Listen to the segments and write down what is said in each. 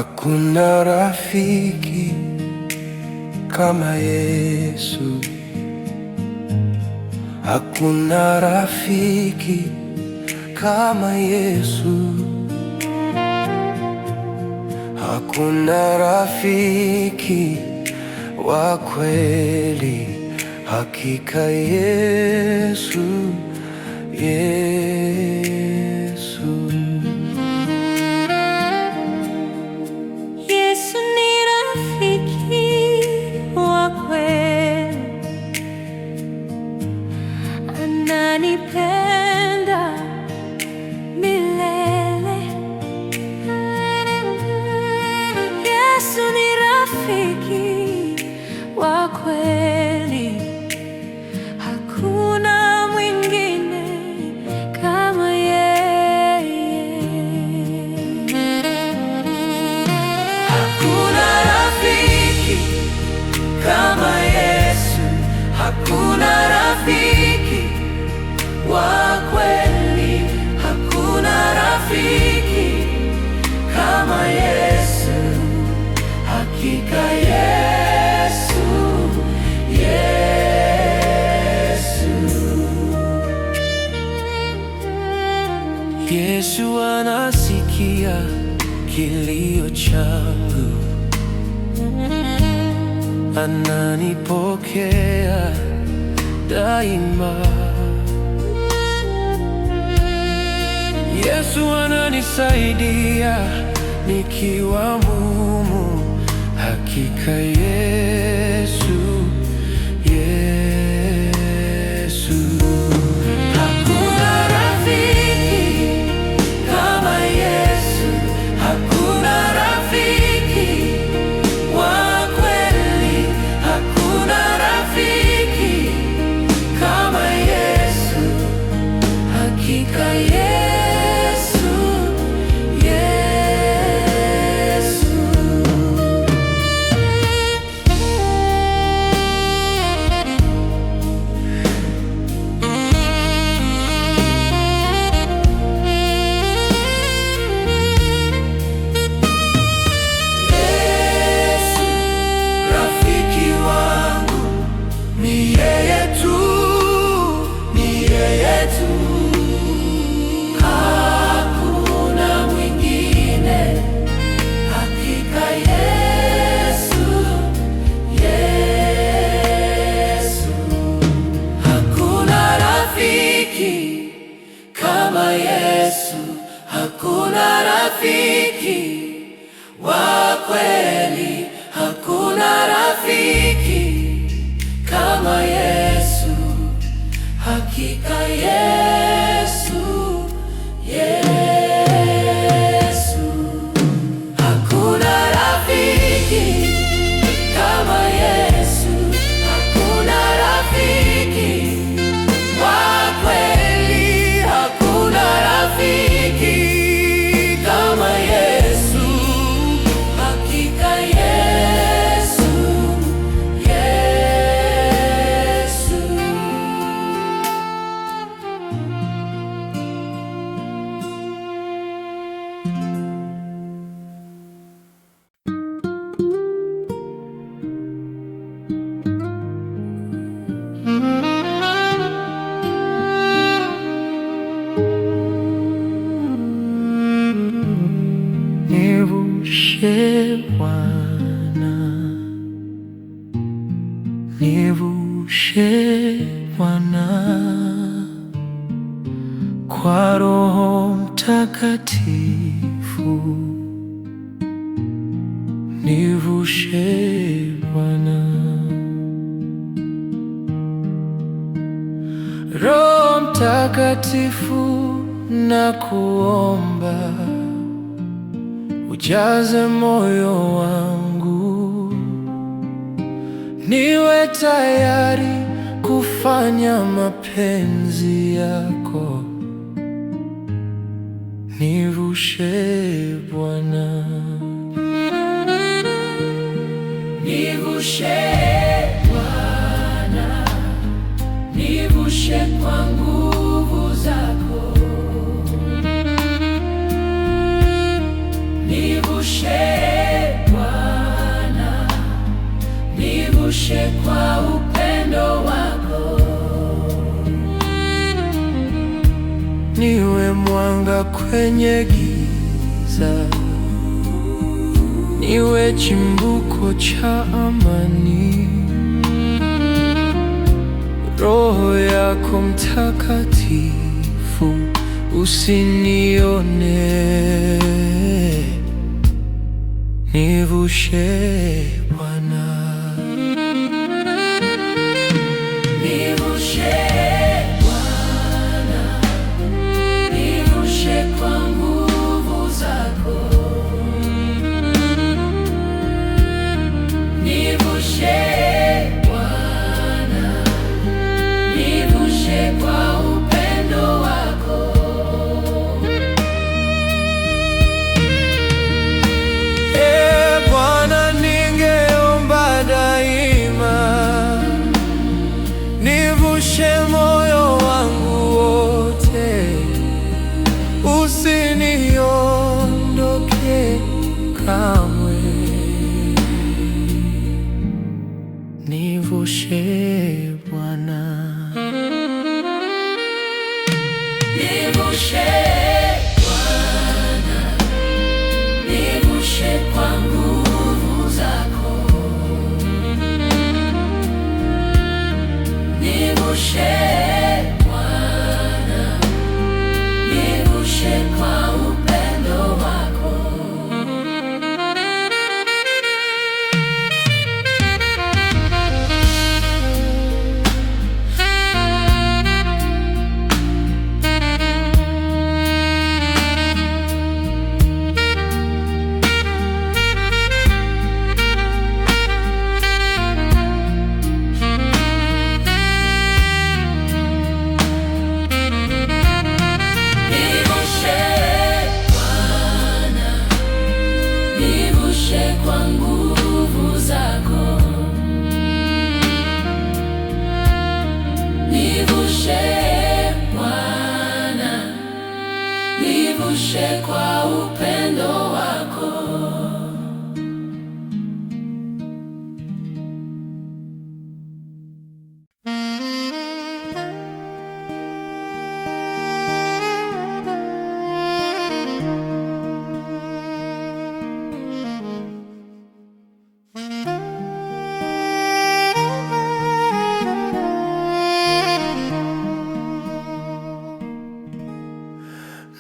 Hakuna rafiki kama Yesu. Hakuna rafiki kama Yesu. Hakuna rafiki wa kweli, hakika Yesu, Yesu. Yesu ni rafiki wa kweli, ananipenda milele. Yesu ni rafiki wa kweli, hakuna mwingine kama yeye. Hakuna rafiki kama Yesu, hakuna rafiki wa kweli, hakuna rafiki kama Yesu, hakika Yesu, Yesu. Yesu anasikia kilio changu, ananipokea daima. Yesu ananisaidia nikiwa mumu, hakika Yesu, Yesu. Hakuna rafiki kama Yesu, hakuna rafiki wa kweli, hakuna rafiki kama Yesu, hakika Yesu, Yesu. Yesu, rafiki wangu, ni yeye tu, ni yeye tu. Hakuna mwingine, hakika Yesu, Yesu. Hakuna rafiki kama Yesu, hakuna rafiki wa kweli, hakuna rafiki kama Yesu, hakika Yesu, Yesu. Hakuna rafiki kama Yesu, hakuna rafiki wa kweli, hakuna rafiki kama Yesu, hakika Yesu, Yesu. Nivushe Bwana, nivushe Bwana, kwa Roho Mtakatifu. Nivushe Bwana, Roho Mtakatifu, nakuomba ujaze moyo wangu, niwe tayari kufanya mapenzi yako. Nivushe Bwana, nivushe Bwana, nivushe kwa nguvu zako. Nivushe niwe mwanga kwenye giza, niwe chimbuko cha amani. Roho yako Mtakatifu usinione, nivushe Bwana. Nivushe Bwana, nivushe kwa nguvu zako. Nivushe Bwana, nivushe kwa upendo wako. Bwana, ningeomba daima, nivushe moyo wangu wote, usiniondoke kamwe. Nivushe Bwana. Nivushe Bwana, nivushe kwa nguvu zako. Nivushe Bwana, nivushe kwa upendo wako. Nivushe kwa nguvu zako. Nivushe Bwana, nivushe kwa upendo wako.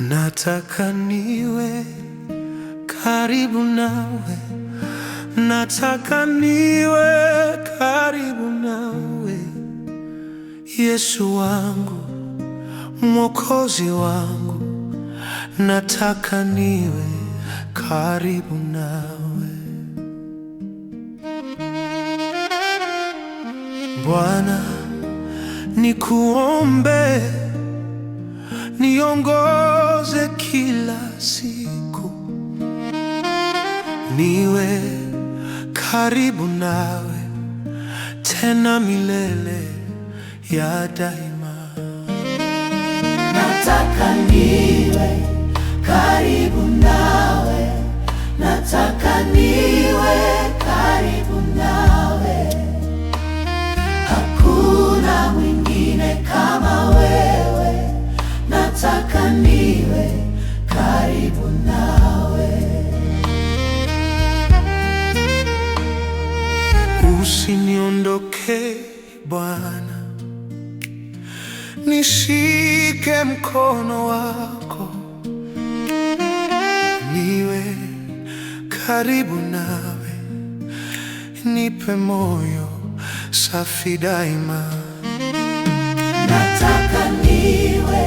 Nataka niwe karibu nawe, nataka niwe karibu nawe, Yesu wangu, Mwokozi wangu, nataka niwe karibu nawe. Bwana, nikuombe, niongoze kila siku, niwe karibu nawe tena milele ya daima. Nataka niwe karibu nawe, nataka niwe karibu nawe, hakuna mwingine kama wewe. Nataka niwe karibu nawe. Usiniondoke Bwana, nishike mkono wako, niwe karibu nawe, nipe moyo safi daima. Nataka niwe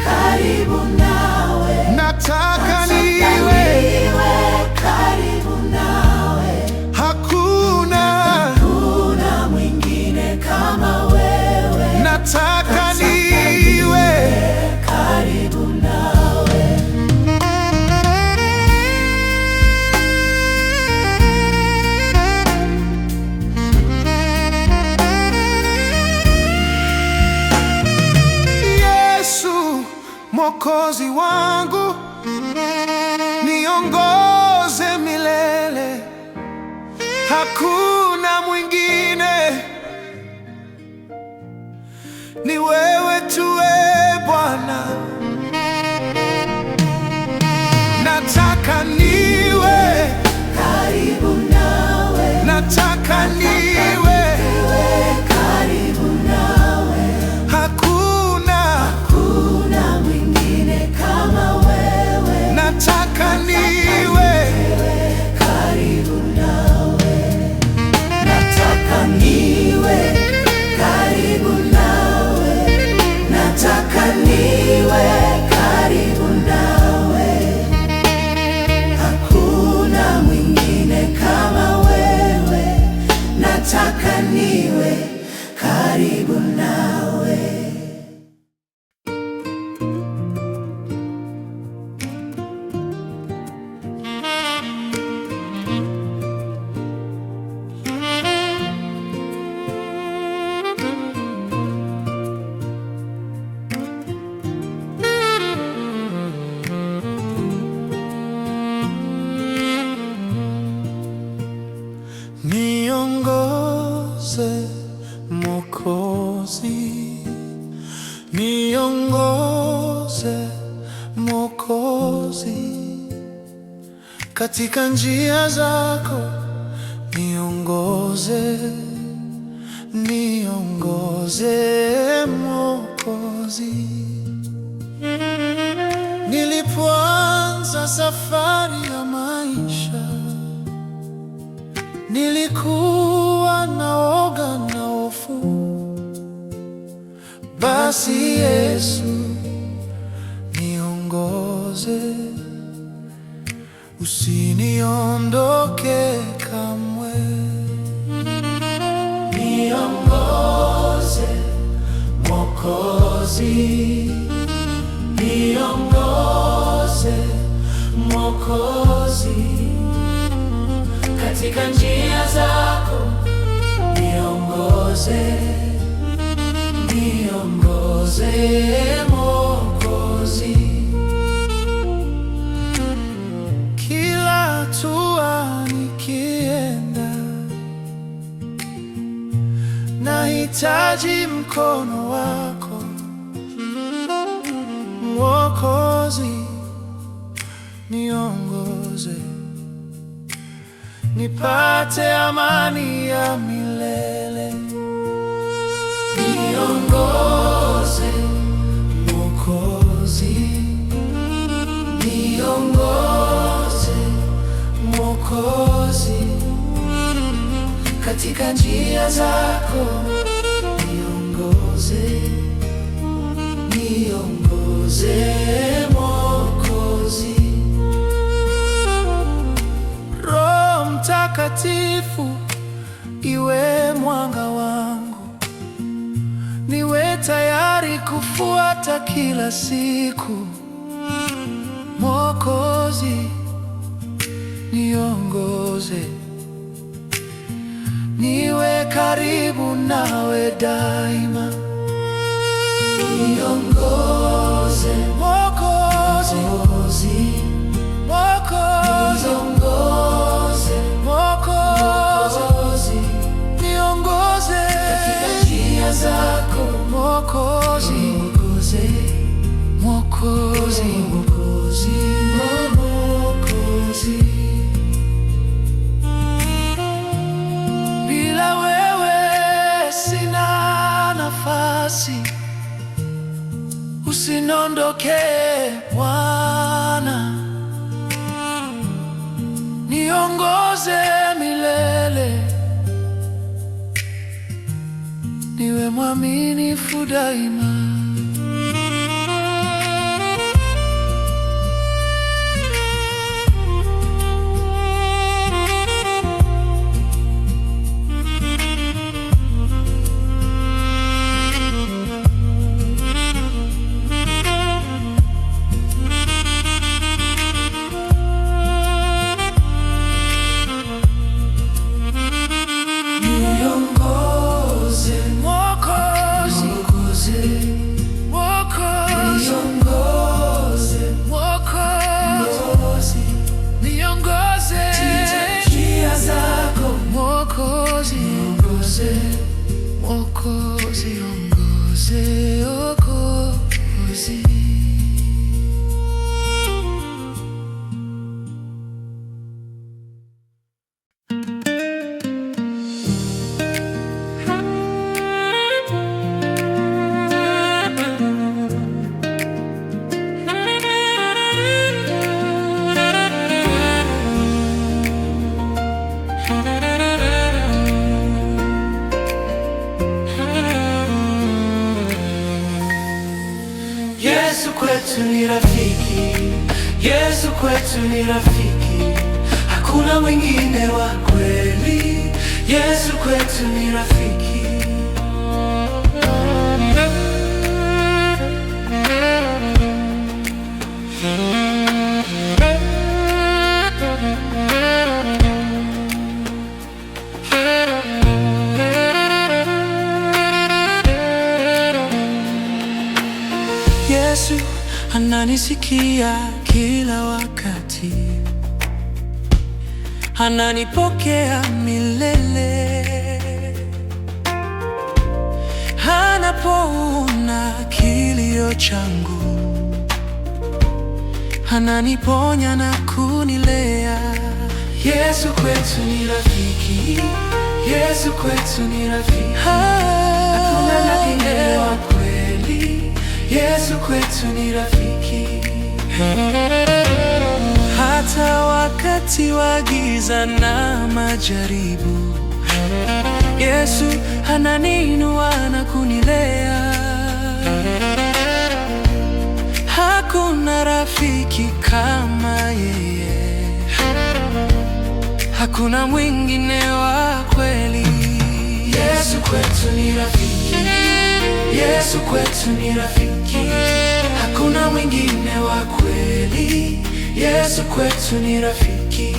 karibu nawe, nataka niwe karibu nawe, hakuna mwingine kama wewe. nataka niwe karibu nawe. Yesu Mwokozi wangu, niongoze milele, hakuna mwingine, ni wewe tu Bwana. Mwokozi, katika njia zako niongoze, niongoze Mwokozi. Nilipoanza safari ya maisha, nilikuwa naoga na hofu. Basi Yesu niongoze, usiniondoke kamwe. Niongoze Mwokozi, niongoze Mwokozi, katika njia zako niongoze, niongoze Mwokozi. Kila hatua nikienda, nahitaji mkono wako Mwokozi, niongoze, nipate amani ya milele. Niongoze Mwokozi, niongoze Mwokozi, katika njia zako niongoze, niongoze Mwokozi. Roho Mtakatifu iwe mwanga wangu, niwe tayari kufuata kila siku. Mwokozi, niongoze, niwe karibu nawe daima. Niongoze Mwokozi, Mwokozi, niongoze Mwokozi, niongoze katika njia zako Mwokozi, niongoze Mwokozi, Mwokozi, Mwokozi. Bila wewe sina nafasi, usiniondoke Bwana, niongoze milele, niwe mwaminifu daima. Mwokozi, ongoze, Mwokozi. Yesu kwetu ni rafiki, Yesu kwetu ni rafiki, hakuna mwingine wa kweli. Yesu kwetu ni rafiki. Yesu ananisikia kila wakati, ananipokea milele, anapoona kilio changu, ananiponya na kunilea. Yesu kwetu ni rafiki, Yesu kwetu ni rafiki, hakuna mwingine wa kweli. Yesu kwetu ni rafiki, hata wakati wa giza na majaribu, Yesu ananiinua na kunilea. Hakuna rafiki kama yeye, hakuna mwingine wa kweli. Yesu kwetu ni rafiki, Yesu kwetu ni rafiki, hakuna mwingine wa kweli. Yesu kwetu ni rafiki.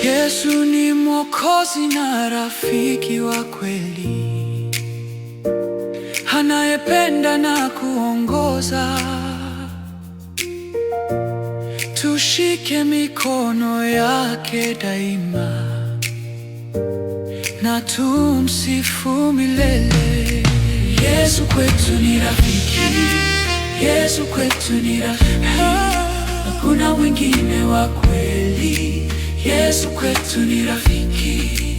Yesu ni Mwokozi na rafiki wa kweli, anayependa na kuongoza. Tushike mikono yake daima na tumsifu milele. Yesu kwetu ni rafiki, Yesu kwetu ni rafiki, hakuna mwingine wa kweli. Yesu kwetu ni rafiki.